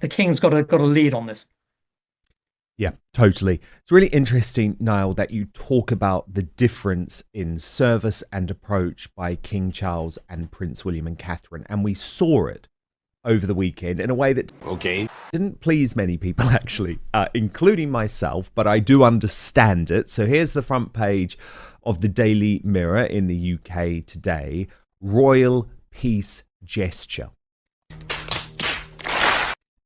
the King's got a lead on this. Yeah, totally. It's really interesting, Niall, that you talk about the difference in service and approach by King Charles and Prince William and Catherine. And we saw it over the weekend in a way that didn't please many people, actually, including myself, but I do understand it. So here's the front page of the Daily Mirror in the UK today. Royal peace gesture.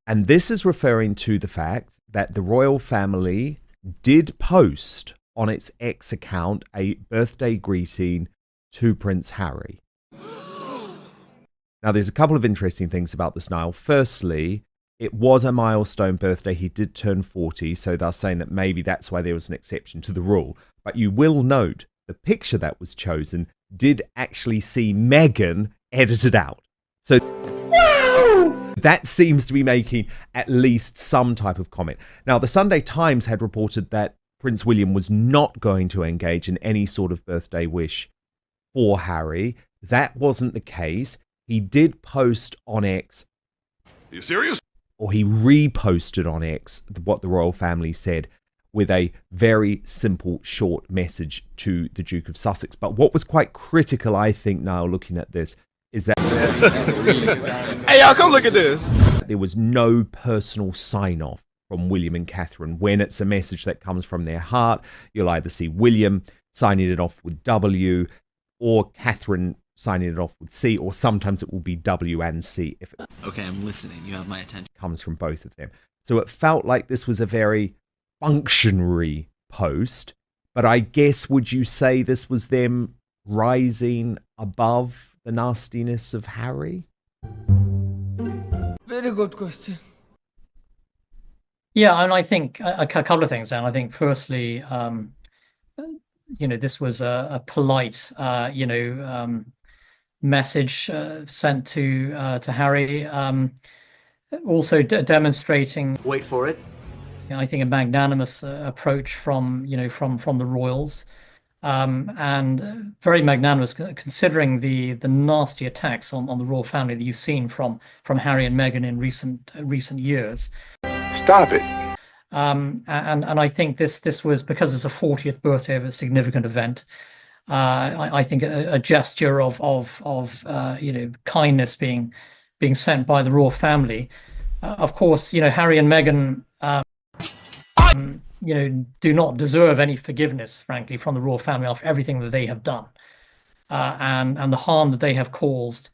And this is referring to the fact that the royal family did post on its X account a birthday greeting to Prince Harry. Now, there's a couple of interesting things about this, Niall. Firstly, it was a milestone birthday. He did turn 40, so they're saying that maybe that's why there was an exception to the rule. But you will note the picture that was chosen did actually see Meghan edited out. So that seems to be making at least some type of comment. Now, the Sunday Times had reported that Prince William was not going to engage in any sort of birthday wish for Harry. That wasn't the case. He did post on X. Are you serious? Or he reposted on X what the royal family said with a very simple, short message to the Duke of Sussex. But what was quite critical, I think, now looking at this, is that Hey, y'all, come look at this. there was no personal sign-off from William and Catherine. When it's a message that comes from their heart, you'll either see William signing it off with W or Catherine signing it off with C, or sometimes it will be W and C if it Okay, I'm listening. You have my attention. comes from both of them. So it felt like this was a very functionary post, but I guess would you say this was them rising above the nastiness of Harry? Very good question. Yeah, and I think a couple of things, Dan. I think firstly, this was a polite, message sent to Harry. Also demonstrating, Wait for it. I think, a magnanimous approach from the royals, and very magnanimous considering the nasty attacks on the royal family that you've seen from Harry and Meghan in recent years. Stop it. And I think this was because it's a 40th birthday of a significant event. I think a gesture of kindness being sent by the royal family. Of course, Harry and Meghan, do not deserve any forgiveness, frankly, from the royal family after everything that they have done, and the harm that they have caused.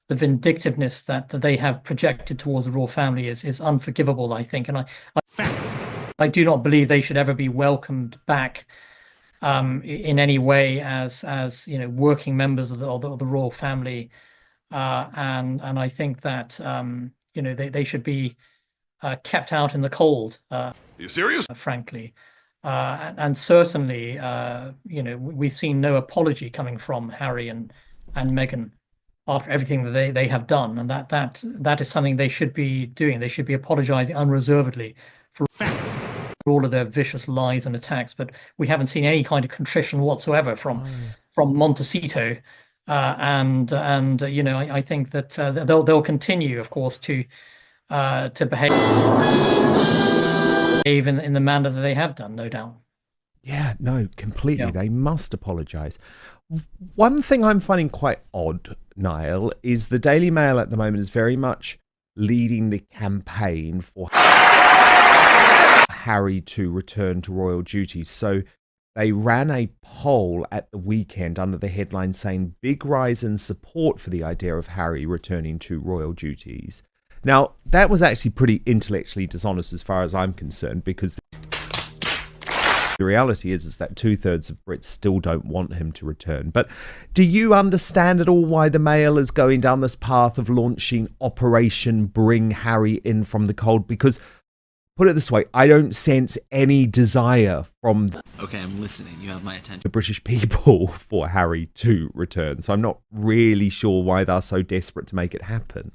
The vindictiveness that they have projected towards the royal family is unforgivable, I think, and I do not believe they should ever be welcomed back in any way as working members of the royal family, and I think that they should be kept out in the cold. Are you serious? Frankly, and certainly, we've seen no apology coming from Harry and Meghan after everything that they have done, and that is something they should be doing. They should be apologizing unreservedly for all of their vicious lies and attacks. But we haven't seen any kind of contrition whatsoever from Montecito, and I think that they'll continue, of course, to behave in the manner that they have done, no doubt. Yeah, no, completely. Yeah. They must apologise. One thing I'm finding quite odd, Niall, is the Daily Mail at the moment is very much leading the campaign for Harry to return to royal duties. So they ran a poll at the weekend under the headline saying big rise in support for the idea of Harry returning to royal duties. Now, that was actually pretty intellectually dishonest as far as I'm concerned, because the reality is that 2/3 of Brits still don't want him to return. But do you understand at all why the Mail is going down this path of launching Operation Bring Harry In from the Cold? Because, put it this way, I don't sense any desire from Okay, I'm listening. You have my attention. the British people for Harry to return. So I'm not really sure why they're so desperate to make it happen.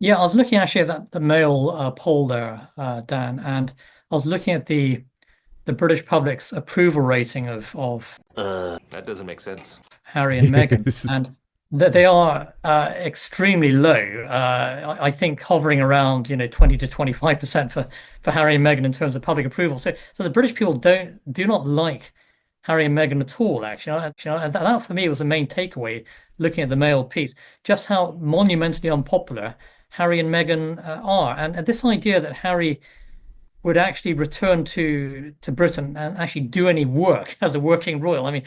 Yeah, I was looking actually at the Mail poll there, Dan, and I was looking at the British public's approval rating of That doesn't make sense. Harry and Meghan, This is- and that they are extremely low. I think hovering around 20 to 25% for Harry and Meghan in terms of public approval. So the British people do not like Harry and Meghan at all. Actually, and that for me was the main takeaway looking at the Mail piece, just how monumentally unpopular Harry and Meghan are, and this idea that Harry would actually return to Britain and actually do any work as a working royal. I mean,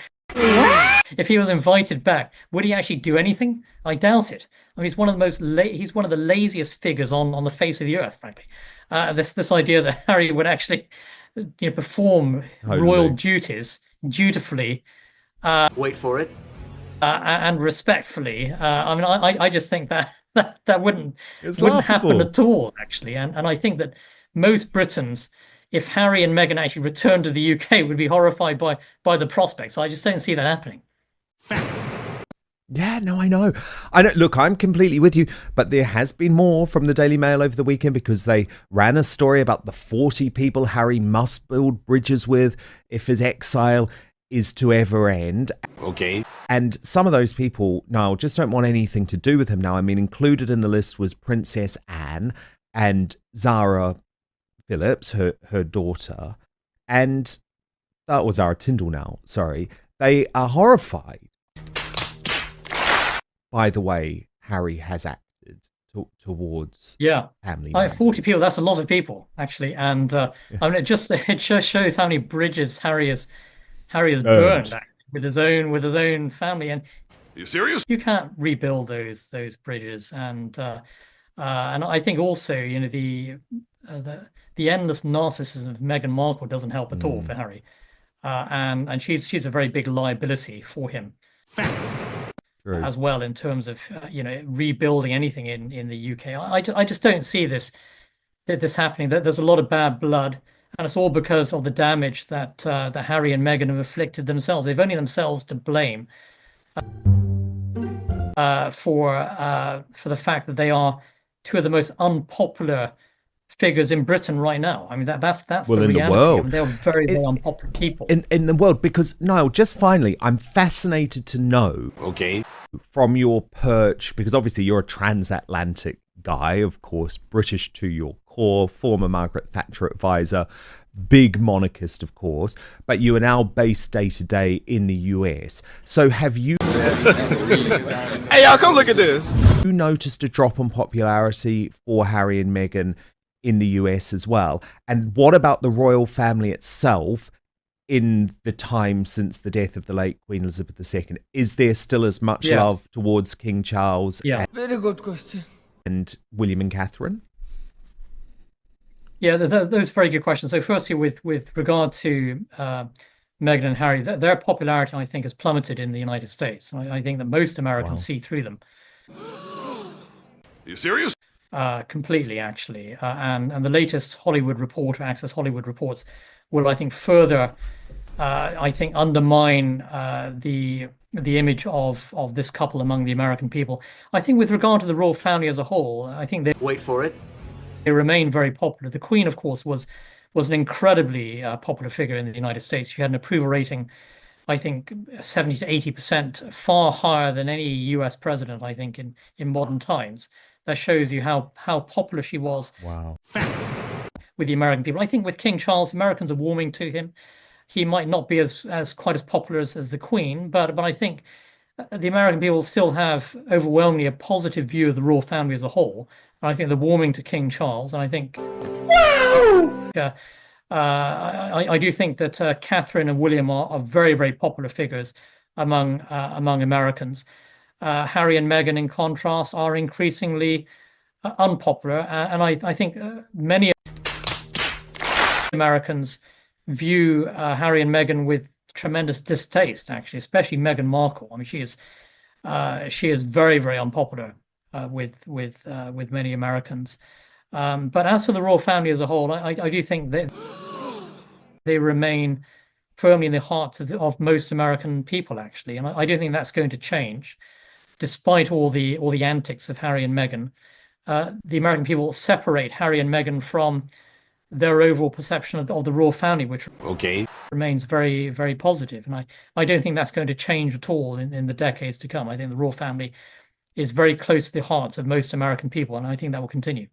if he was invited back, would he actually do anything? I doubt it. I mean, he's one of the he's one of the laziest figures on the face of the earth, frankly. This idea that Harry would actually, perform royal duties dutifully. Wait for it. And respectfully. I mean, I just think that wouldn't laughable. happen at all, actually. And I think that most Britons, if Harry and Meghan actually returned to the UK, would be horrified by the prospects. I just don't see that happening. Fact. Yeah, no, I know. Look, I'm completely with you, but there has been more from the Daily Mail over the weekend because they ran a story about the 40 people Harry must build bridges with if his exile is to ever end. Okay. And some of those people, Niall, just don't want anything to do with him now. I mean, included in the list was Princess Anne and Zara Phillips, her daughter, and that was Zara Tyndall now, sorry. They are horrified by the way Harry has acted towards family members. 40 people, that's a lot of people, actually. And I mean, it just shows how many bridges Harry has burned with his own family. And Are you serious? you can't rebuild those bridges. And I think also, the endless narcissism of Meghan Markle doesn't help at all for Harry. And she's a very big liability for him. Fact. True. As well, in terms of rebuilding anything in the UK. I just don't see this happening. There's a lot of bad blood, and it's all because of the damage that Harry and Meghan have inflicted themselves. They've only themselves to blame for the fact that they are two of the most unpopular figures in Britain right now. I mean, that's well, the in reality. the world. I mean, they're very, very unpopular people. In the world, because, Niall, just finally, I'm fascinated to know, Okay. from your perch, because obviously you're a transatlantic guy, of course, British to your core, former Margaret Thatcher advisor, big monarchist, of course, but you are now based day to day in the US. So have you Hey, y'all, come look at this. noticed a drop in popularity for Harry and Meghan in the US as well? And what about the royal family itself in the time since the death of the late Queen Elizabeth II? Is there still as much love towards King Charles Very good question. and William and Catherine? Yeah, those are very good questions. So firstly, with regard to Meghan and Harry, their popularity, I think, has plummeted in the United States. I think that most Americans see through them. Are you serious? Completely, actually. And the latest Hollywood report, or Access Hollywood reports, will, I think, further, undermine the image of this couple among the American people. I think with regard to the royal family as a whole, I think Wait for it. they remain very popular. The Queen, of course, was an incredibly popular figure in the United States. She had an approval rating, I think, 70 to 80%, far higher than any US president, I think, in modern times. That shows you how popular she was. Wow. Fact. With the American people. I think with King Charles, Americans are warming to him. He might not be as quite as popular as the Queen, but I think the American people still have overwhelmingly a positive view of the royal family as a whole. And I think they're warming to King Charles, and I think I do think that Catherine and William are very, very popular figures among Americans. Harry and Meghan, in contrast, are increasingly unpopular, and I think many Americans view Harry and Meghan with tremendous distaste, actually, especially Meghan Markle. I mean, she is very, very unpopular with many Americans. But as for the royal family as a whole, I do think that they remain firmly in the hearts of most American people, actually, and I do think that's going to change, despite all the antics of Harry and Meghan. The American people separate Harry and Meghan from their overall perception of the royal family, which Okay. remains very, very positive. And I don't think that's going to change at all in the decades to come. I think the royal family is very close to the hearts of most American people, and I think that will continue.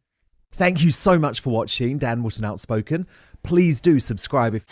Thank you so much for watching Dan Wootton Outspoken. Please do subscribe if